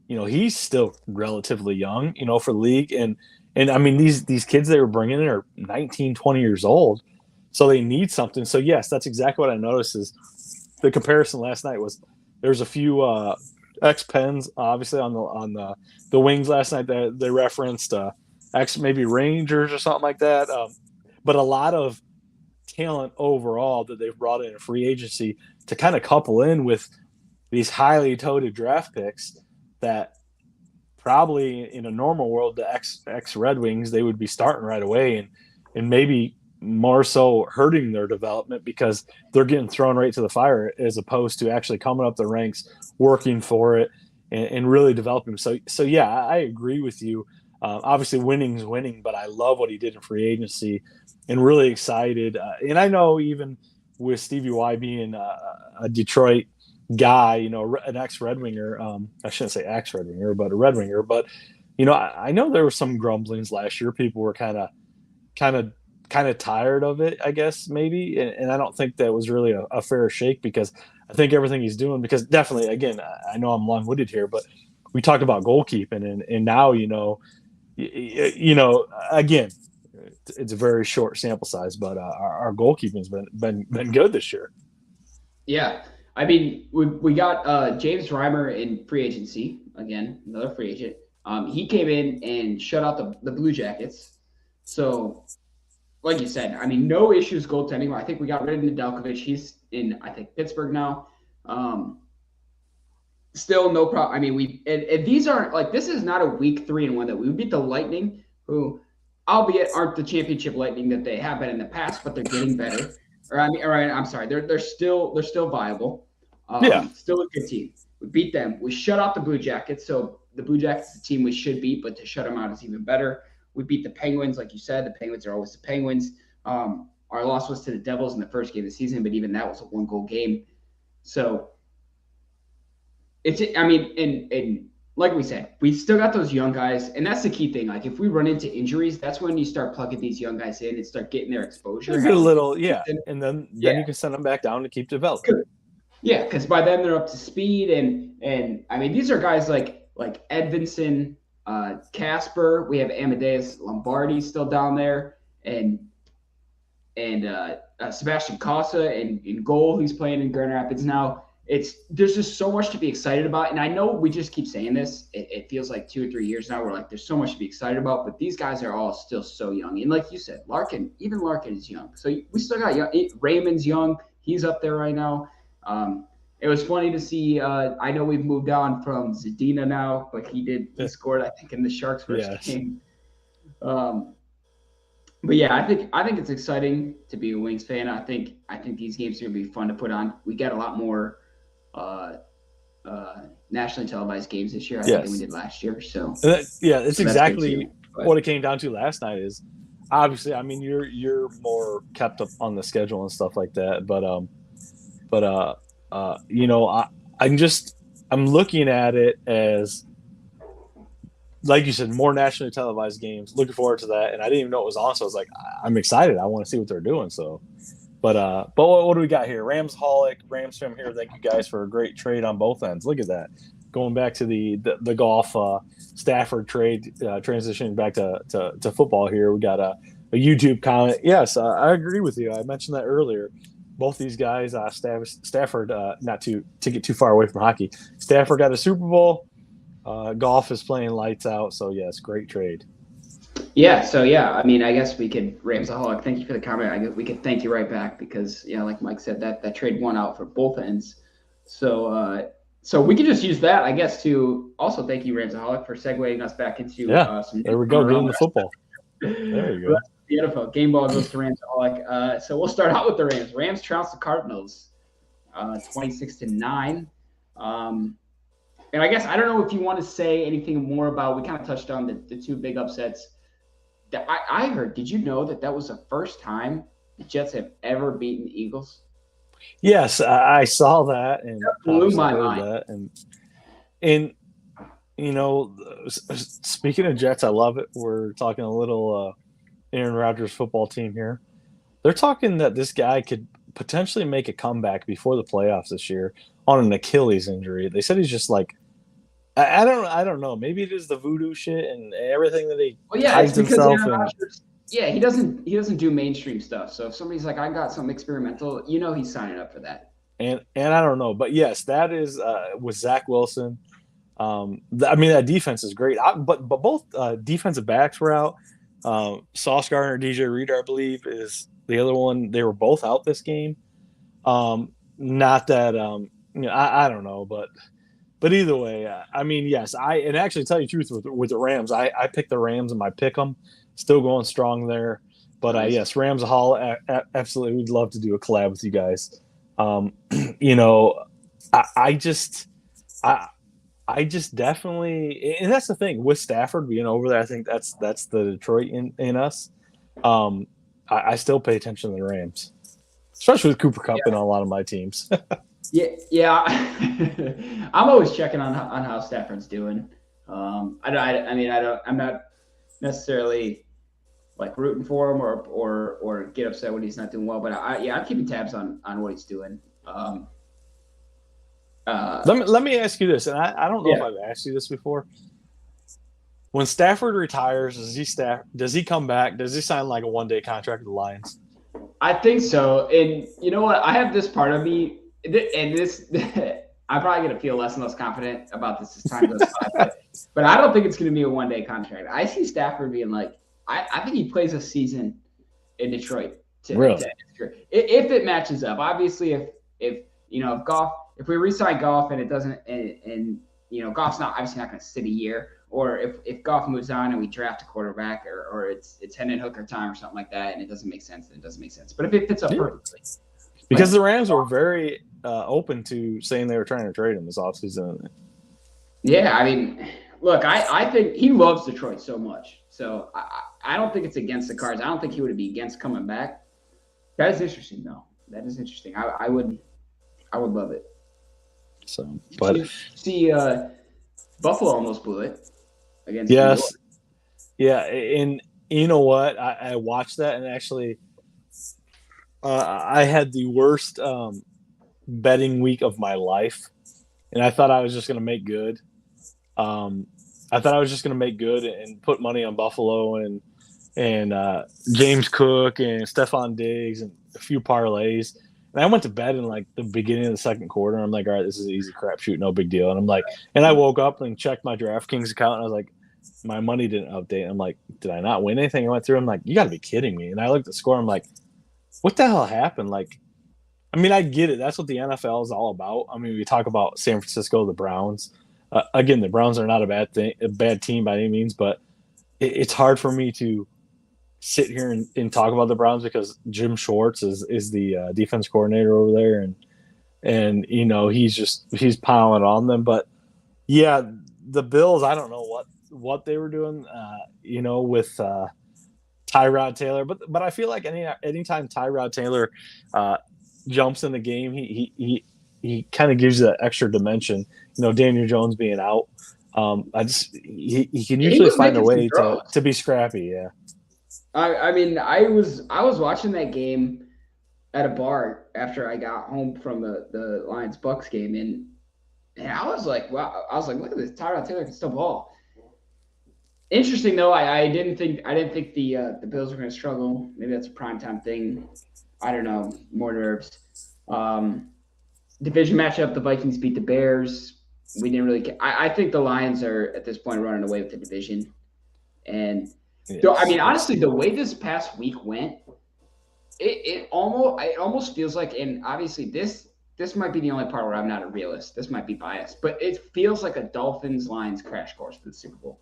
he's still relatively young. For the league, and I mean these kids they were bringing in are 19, 20 years old, so they need something. So yes, that's exactly what I noticed. Is the comparison last night was there's a few ex-Pens obviously on the Wings last night that they referenced maybe Rangers or something like that, but a lot of talent overall that they've brought in a free agency to kind of couple in with these highly touted draft picks that probably in a normal world the ex Red Wings they would be starting right away and maybe more so hurting their development because they're getting thrown right to the fire as opposed to actually coming up the ranks, working for it, and really developing. So yeah, I agree with you. Obviously, winning is winning, but I love what he did in free agency, and really excited. And I know even with Stevie Y being a Detroit guy, an ex-Red Winger. I shouldn't say ex-Red Winger, but a Red Winger. But I know there were some grumblings last year. People were kind of tired of it, I guess maybe, and I don't think that was really a fair shake, because I think everything he's doing. Because definitely, again, I know I'm long-winded here, but we talked about goalkeeping, and now again, it's a very short sample size, but our goalkeeping's been good this year. Yeah, I mean, we got James Reimer in free agency again, another free agent. He came in and shut out the Blue Jackets. So, like you said, I mean, no issues goaltending. I think we got rid of Nedeljkovic. He's in, I think, Pittsburgh now. Still no problem. I mean, and these aren't like, this is not a week 3-1 that we beat the Lightning, who, albeit aren't the championship Lightning that they have been in the past, but they're getting better. I'm sorry, they're still viable. Still a good team. We beat them. We shut out the Blue Jackets. So the Blue Jackets is the team we should beat, but to shut them out is even better. We beat the Penguins, like you said. The Penguins are always the Penguins. Our loss was to the Devils in the first game of the season, but even that was a 1-goal game. So and like we said, we still got those young guys, and that's the key thing. Like, if we run into injuries, that's when you start plugging these young guys in and start getting their exposure. Get a little, and then you can send them back down to keep developing. Yeah, because by then they're up to speed, and I mean, these are guys like Edvinson, Casper. We have Amadeus Lombardi still down there, and Sebastian Casa in goal. He's playing in Grand Rapids now. There's just so much to be excited about. And I know we just keep saying this. It feels like 2 or 3 years now. We're like, there's so much to be excited about, but these guys are all still so young. And like you said, Larkin is young. So we still got young. Raymond's young. He's up there right now. It was funny to see. I know we've moved on from Zadina now, but he scored, I think, in the Sharks first game. But yeah, I think it's exciting to be a Wings fan. I think these games are gonna be fun to put on. We got a lot more nationally televised games this year, I think, than we did last year. So it's exactly what it came down to last night. Is obviously, I mean, you're more kept up on the schedule and stuff like that, but I'm looking at it as, like you said, more nationally televised games. Looking forward to that, and I didn't even know it was on, so I was like, I'm excited. I want to see what they're doing. So, but what do we got here? Rams from here. Thank you guys for a great trade on both ends. Look at that. Going back to the golf Stafford trade, transitioning back to football here. We got a YouTube comment. Yes, I agree with you. I mentioned that earlier. Both these guys, Stafford, not to get too far away from hockey. Stafford got a Super Bowl. Golf is playing lights out, so yes, great trade. Yeah, so I mean, I guess we could, Ramsaholic, thank you for the comment. I guess we could thank you right back because, like Mike said, that trade won out for both ends. So we could just use that, I guess, to also thank you, Ramsaholic, for segueing us back into some. There we go, getting the football. There you go. The NFL game ball goes to Ramsaholic. So we'll start out with the Rams. Rams trounced the Cardinals, 26-9. And I guess I don't know if you want to say anything more about. We kind of touched on the two big upsets. That I heard. Did you know that was the first time the Jets have ever beaten the Eagles? Yes, I saw that, and that blew my mind. That. And speaking of Jets, I love it. We're talking a little Aaron Rodgers football team here. They're talking that this guy could potentially make a comeback before the playoffs this year on an Achilles injury. They said he's just like, I don't know. Maybe it is the voodoo shit and everything that he hides himself in. Yeah, he doesn't do mainstream stuff. So if somebody's like, I got something experimental, he's signing up for that. And I don't know, but yes, that is with Zach Wilson. I mean, that defense is great. But both defensive backs were out. Sauce Gardner, DJ Reader, I believe, is the other one. They were both out this game. Not that I don't know, but either way, I mean, yes, and actually tell you the truth with the Rams, I picked the Rams in my pick 'em, still going strong there. But yes, Rams Hall, absolutely, we'd love to do a collab with you guys. I just definitely, and that's the thing with Stafford being over there. I think that's the Detroit in us. I still pay attention to the Rams. especially with Cooper Kupp in a lot of my teams. Yeah. I'm always checking on how Stafford's doing. I'm not necessarily like rooting for him or get upset when he's not doing well, but I'm keeping tabs on what he's doing. Let me ask you this, and I don't know if I've asked you this before. When Stafford retires, does he come back? Does he sign like a one-day contract with the Lions? I think so. And you know what? I have this part of me, and this I'm probably going to feel less and less confident about this as time goes by. But I don't think it's going to be a one-day contract. I see Stafford being like, I think he plays a season in Detroit. Really? If it matches up. Obviously, if we re-sign Goff and it doesn't, and Goff's obviously not going to sit a year, or if Goff moves on and we draft a quarterback, or it's Hendon Hooker time or something like that, and it doesn't make sense, then it doesn't make sense. But if it fits up perfectly. Because the Rams were very open to saying they were trying to trade him this offseason. Yeah, I mean, look, I think he loves Detroit so much. So I don't think it's against the cards. I don't think he would be against coming back. That is interesting, though. That is interesting. I would love it. So, but see, Buffalo almost blew it against. Yes, yeah, and you know what? I watched that, and actually, I had the worst betting week of my life, and I thought I was just going to make good. I thought I was just going to make good and put money on Buffalo and James Cook and Stephon Diggs and a few parlays. And I went to bed in like the beginning of the second quarter. I'm like, all right, this is an easy crapshoot, no big deal. And I'm like, and I woke up and checked my DraftKings account, and I was like, my money didn't update. I'm like, did I not win anything? I went through. I'm like, you got to be kidding me. And I looked at the score. I'm like, what the hell happened? Like, I mean, I get it. That's what the NFL is all about. I mean, we talk about San Francisco, the Browns. Again, the Browns are not a bad team by any means, but it's hard for me to sit here and talk about the Browns because Jim Schwartz is the defense coordinator over there, and he's piling on them. But yeah, the Bills, I don't know what they were doing, with Tyrod Taylor, but I feel like anytime Tyrod Taylor jumps in the game, he kind of gives you that extra dimension. Daniel Jones being out, he can usually find a way to be scrappy. Yeah. I mean, I was watching that game at a bar after I got home from the Lions Bucks game, and I was like, wow! I was like, look at this, Tyrod Taylor can still ball. Interesting though, I didn't think the Bills were going to struggle. Maybe that's a primetime thing. I don't know. More nerves. Division matchup: the Vikings beat the Bears. We didn't really. I think the Lions are at this point running away with the division, and. So, I mean, honestly, the way this past week went, it almost feels like, and obviously this might be the only part where I'm not a realist. This might be biased, but it feels like a Dolphins-Lions crash course for the Super Bowl.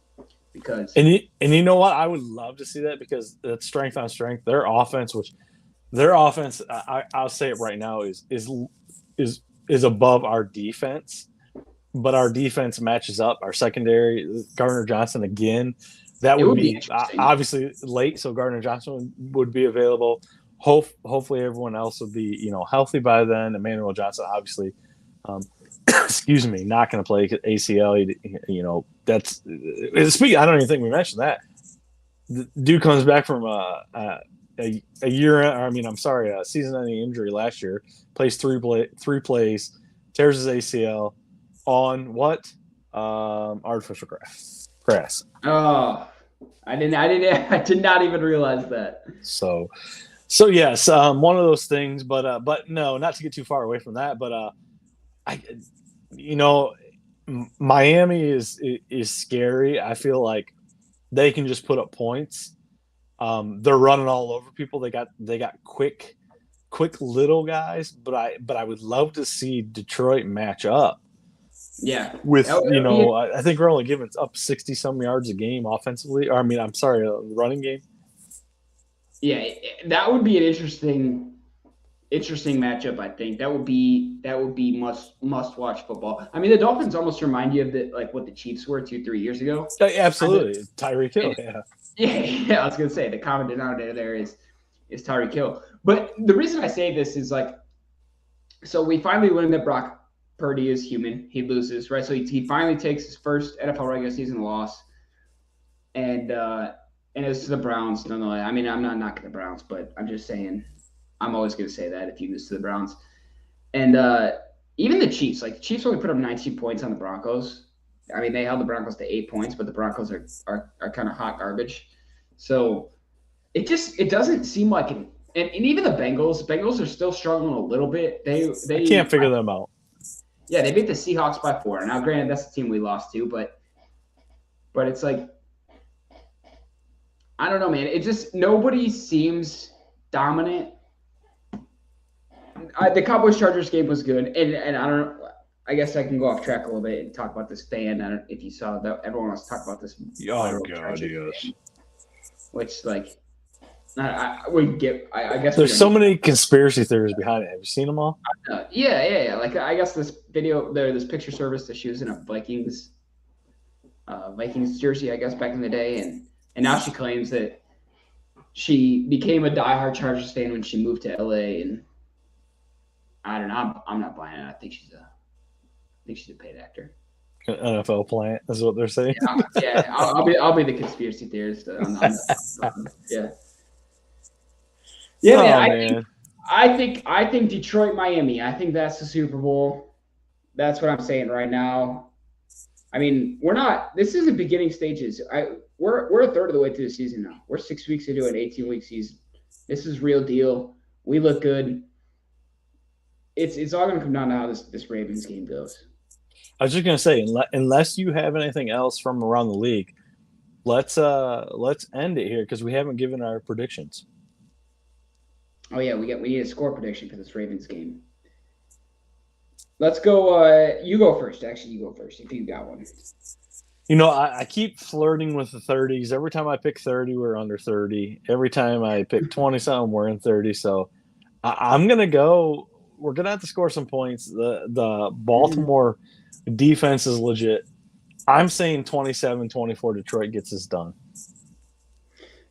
Because and you know what? I would love to see that because that's strength on strength. Their offense, I'll say it right now, is above our defense, but our defense matches up. Our secondary, Gardner Johnson again. That would be obviously late, so Gardner Johnson would be available. Hopefully, everyone else would be healthy by then. Emmanuel Johnson, obviously, excuse me, not going to play ACL. That's speaking. I don't even think we mentioned that. The dude comes back from a season-ending injury last year. Plays three plays, tears his ACL on what? Artificial grass. Oh. I did not even realize that. So yes, one of those things, but no, not to get too far away from that, but Miami is scary. I feel like they can just put up points. They're running all over people. They got quick little guys, but I would love to see Detroit match up. Yeah. With, I think we're only giving up 60-some yards a game offensively. Or, running game. Yeah, that would be an interesting matchup, I think. That would be must-watch football. I mean, the Dolphins almost remind you of what the Chiefs were 2-3 years ago. Absolutely. Tyreek Hill, yeah. Yeah, I was going to say, the common denominator there is Tyreek Hill. But the reason I say this is like, so we finally learned that Brock Purdy is human. He loses, right? So he finally takes his first NFL regular season loss, and it's to the Browns. Nonetheless, I mean, I'm not knocking the Browns, but I'm just saying, I'm always going to say that if you lose to the Browns, and even the Chiefs, like the Chiefs only put up 19 points on the Broncos. I mean, they held the Broncos to 8 points, but the Broncos are kind of hot garbage. So it doesn't seem like an and even the Bengals are still struggling a little bit. They I can't figure them out. Yeah, they beat the Seahawks by 4. Now, granted, that's the team we lost to, but it's like I don't know, man. It just nobody seems dominant. The Cowboys-Chargers game was good, and I don't. I guess I can go off track a little bit and talk about this fan. I don't know if you saw that. Everyone wants to talk about this. Oh God, yes. Which like. I guess there's so many conspiracy theories behind it. Have you seen them all? Yeah. Like I guess this picture service that she was in a Vikings jersey, I guess back in the day, and now she claims that she became a diehard Chargers fan when she moved to LA, and I don't know. I'm not buying it. I think she's a paid actor. An NFL plant is what they're saying. Yeah. I'll be the conspiracy theorist. Yeah. Yeah, man, I think Detroit, Miami. I think that's the Super Bowl. That's what I'm saying right now. I mean, this isn't beginning stages. We're a third of the way through the season now. We're 6 weeks into an 18-week season. This is real deal. We look good. It's all going to come down to how this Ravens game goes. I was just going to say, unless you have anything else from around the league, let's end it here because we haven't given our predictions. Oh yeah, we need a score prediction for this Ravens game. Let's go. You go first. Actually, you go first if you got one. You know, I keep flirting with the 30s. Every time I pick 30, we're under 30. Every time I pick 20-something, we're in 30. So I'm gonna go. We're gonna have to score some points. The Baltimore defense is legit. I'm saying 27-24. Detroit gets this done.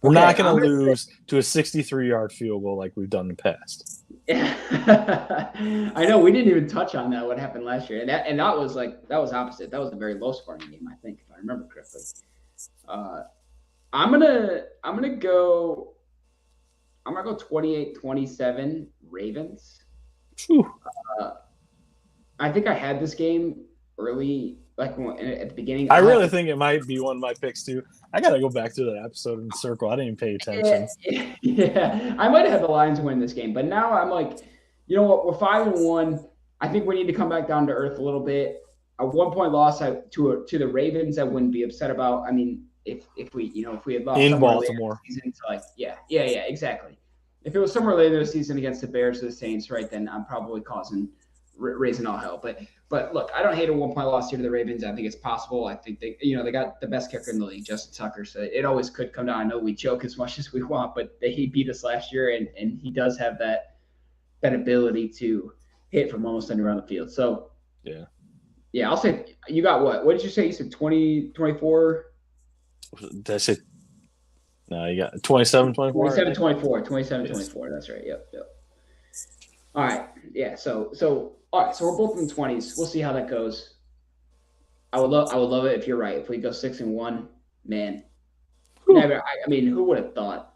We're not going to lose to a 63-yard field goal like we've done in the past. Yeah. I know we didn't even touch on that. What happened last year, and that was opposite. That was a very low scoring game, I think, if I remember correctly. I'm gonna go 28-27 Ravens. I think I had this game early. Like at the beginning, I really think it might be one of my picks too. I got to go back through that episode and circle. I didn't even pay attention. Yeah, I might have had the Lions win this game, but now I'm like, you know what? We're 5-1. I think we need to come back down to earth a little bit. A 1-point loss to the Ravens, I wouldn't be upset about. I mean, if we had lost in Baltimore, season, like yeah, exactly. If it was somewhere later this season against the Bears or the Saints, right, then I'm probably raising all hell. But look, I don't hate a 1-point loss here to the Ravens. I think it's possible. I think they got the best kicker in the league, Justin Tucker. So it always could come down. I know we joke as much as we want, but he beat us last year, and he does have that ability to hit from almost anywhere on the field. So yeah, I'll say you got what? What did you say? You said 20, 24? Did I say? No, you got 27, 24. 27, 24. 27, 24. That's right. Yep. All right. Yeah. So all right. So we're both in the 20s. We'll see how that goes. I would love it if you're right. If we go 6-1, man. Never. I mean, who would have thought?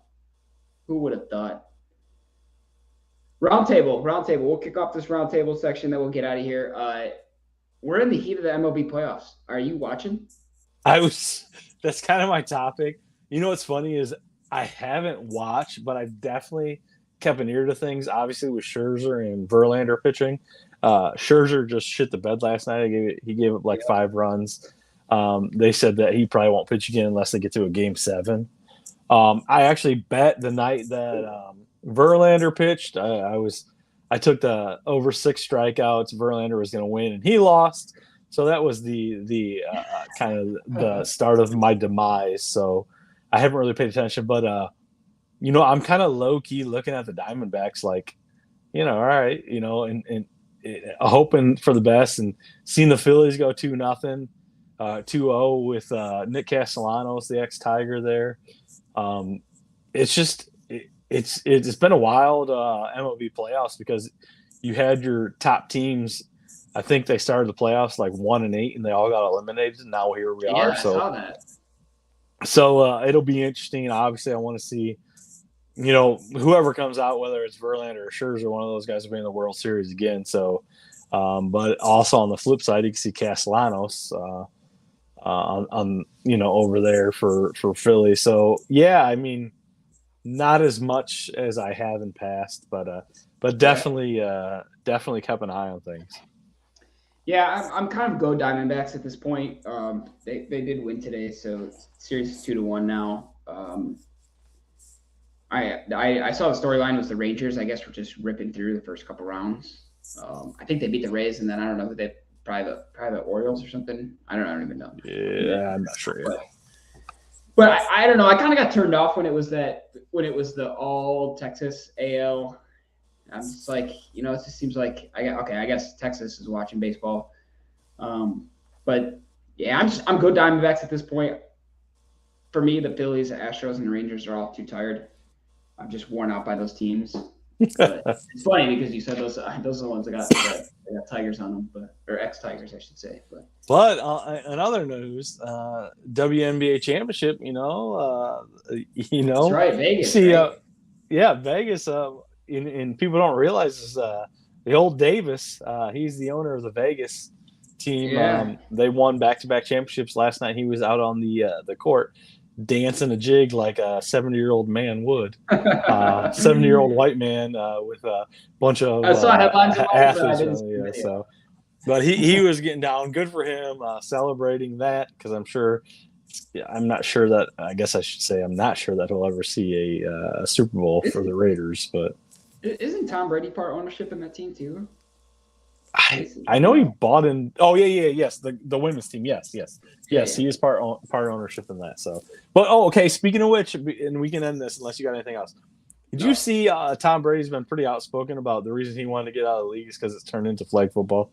Roundtable. We'll kick off this roundtable section. Then we'll get out of here. We're in the heat of the MLB playoffs. Are you watching? That's kind of my topic. You know what's funny is I haven't watched, but I definitely kept an ear to things. Obviously, with Scherzer and Verlander pitching, Scherzer just shit the bed last night. He gave up like 5 runs. They said that he probably won't pitch again unless they get to a Game 7. I actually bet the night that Verlander pitched. I took the over 6 strikeouts. Verlander was going to win, and he lost. So that was the kind of the start of my demise. So I haven't really paid attention, but I'm kind of low key looking at the Diamondbacks, like, all right, and hoping for the best, and seeing the Phillies go 2-0, 2-0 with Nick Castellanos, the ex-Tiger there. It's it's been a wild MLB playoffs because you had your top teams. I think they started the playoffs like 1-8, and they all got eliminated. And now here we are. I saw that. So it'll be interesting. Obviously, I want to see, whoever comes out, whether it's Verlander or Scherzer, one of those guys will be in the World Series again. So, but also on the flip side, you can see Castellanos on over there for Philly. So yeah, I mean, not as much as I have in past, but definitely kept an eye on things. Yeah, I'm kind of go Diamondbacks at this point. They did win today, so series is 2-1 now. I saw the storyline was the Rangers. I guess were just ripping through the first couple rounds. I think they beat the Rays, and then I don't know who they probably the Orioles or something. I don't even know. Yeah, I'm not sure yet. But I don't know. I kind of got turned off when it was the all Texas AL. I'm just like, it just seems like I guess Texas is watching baseball. But yeah, I'm good Diamondbacks at this point. For me, the Phillies, the Astros, and the Rangers are all too tired. I'm just worn out by those teams. But it's funny because you said those are the ones that got Tigers on them, or ex-Tigers, I should say. But in other news, WNBA championship, That's right, Vegas. See, right? Vegas. And people don't realize is the old Davis. He's the owner of the Vegas team. Yeah. They won back-to-back championships last night. He was out on the court dancing a jig like a 70-year-old man would. 70-year-old white man with a bunch of I saw headlines athletes. So, but he was getting down. Good for him, celebrating that because I'm not sure that. I guess I should say I'm not sure that he'll ever see a Super Bowl for the Raiders, but. Isn't Tom Brady part ownership in that team too? I know he bought in. Oh yes, the women's team. Yes, he is part ownership in that. So, but okay. Speaking of which, and we can end this unless you got anything else. Did you see Tom Brady's been pretty outspoken about the reason he wanted to get out of the league is because it's turned into flag football?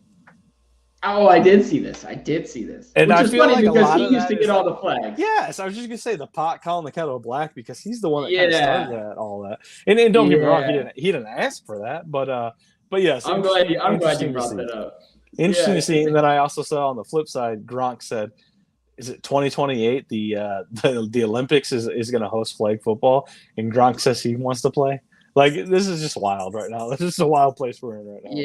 Oh, I did see this. And which I is feel funny like because he used to get all the flags. Yes, I was just gonna say the pot calling the kettle black because he's the one that kind of started all that. And don't get me wrong, he didn't ask for that, but yes, I'm glad you brought that up. Interesting to see. And then I also saw on the flip side, Gronk said, "Is it 2028? The Olympics is going to host flag football?" And Gronk says he wants to play. Like this is just wild right now. This is a wild place we're in right now.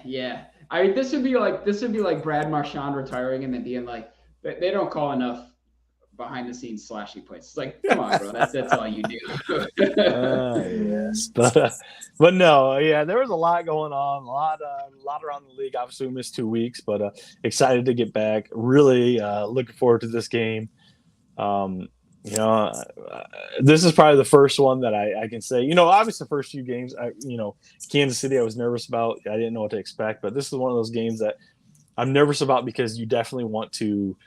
Yeah. I mean, this would be like Brad Marchand retiring and then being like, they don't call enough behind the scenes slashing plays. It's like, come on, bro, that's all you do. Yes, but no, yeah, there was a lot going on, a lot around the league. Obviously, we missed 2 weeks, but excited to get back. Really looking forward to this game. This is probably the first one that I can say. Obviously, the first few games, Kansas City, I was nervous about. I didn't know what to expect, but this is one of those games that I'm nervous about because you definitely want to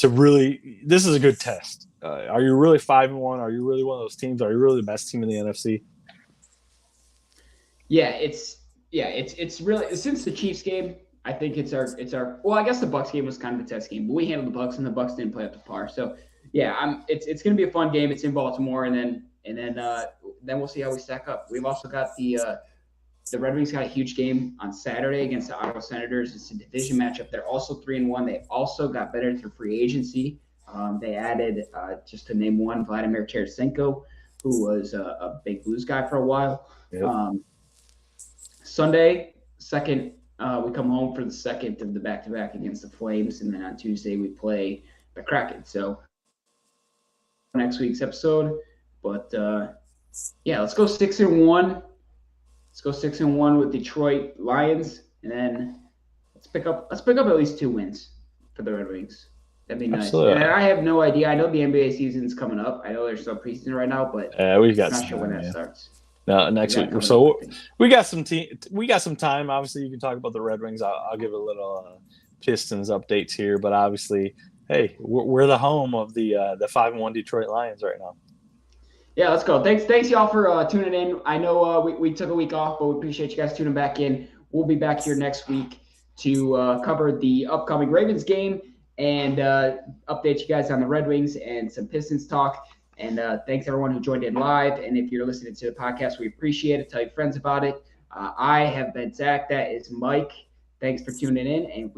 really. This is a good test. Are you really 5-1? Are you really one of those teams? Are you really the best team in the NFC? Yeah, it's really since the Chiefs game. I think it's our. Well, I guess the Bucs game was kind of a test game, but we handled the Bucs, and the Bucs didn't play up to par. So. Yeah, it's going to be a fun game. It's in Baltimore, and then we'll see how we stack up. We've also got the Red Wings got a huge game on Saturday against the Ottawa Senators. It's a division matchup. They're also 3-1. They also got better through free agency. They added, just to name one, Vladimir Tarasenko, who was a big Blues guy for a while. Yep. Sunday, second, we come home for the second of the back-to-back against the Flames, and then on Tuesday we play the Kraken. So next week's episode, but let's go 6-1. Let's go 6-1 with Detroit Lions, and then let's pick up at least 2 wins for the Red Wings. That'd be nice. Absolutely. And I have no idea. I know the NBA season's coming up. I know there's still preseason right now, but we've got I'm not sure when that starts. No, next week. So we got some time. Obviously, you can talk about the Red Wings. I'll give a little Pistons updates here, but obviously. Hey, we're the home of the 5-1 Detroit Lions right now. Yeah, let's go. Thanks y'all for tuning in. I know we took a week off, but we appreciate you guys tuning back in. We'll be back here next week to cover the upcoming Ravens game and update you guys on the Red Wings and some Pistons talk. And thanks everyone who joined in live. And if you're listening to the podcast, we appreciate it. Tell your friends about it. I have been Zach. That is Mike. Thanks for tuning in, and we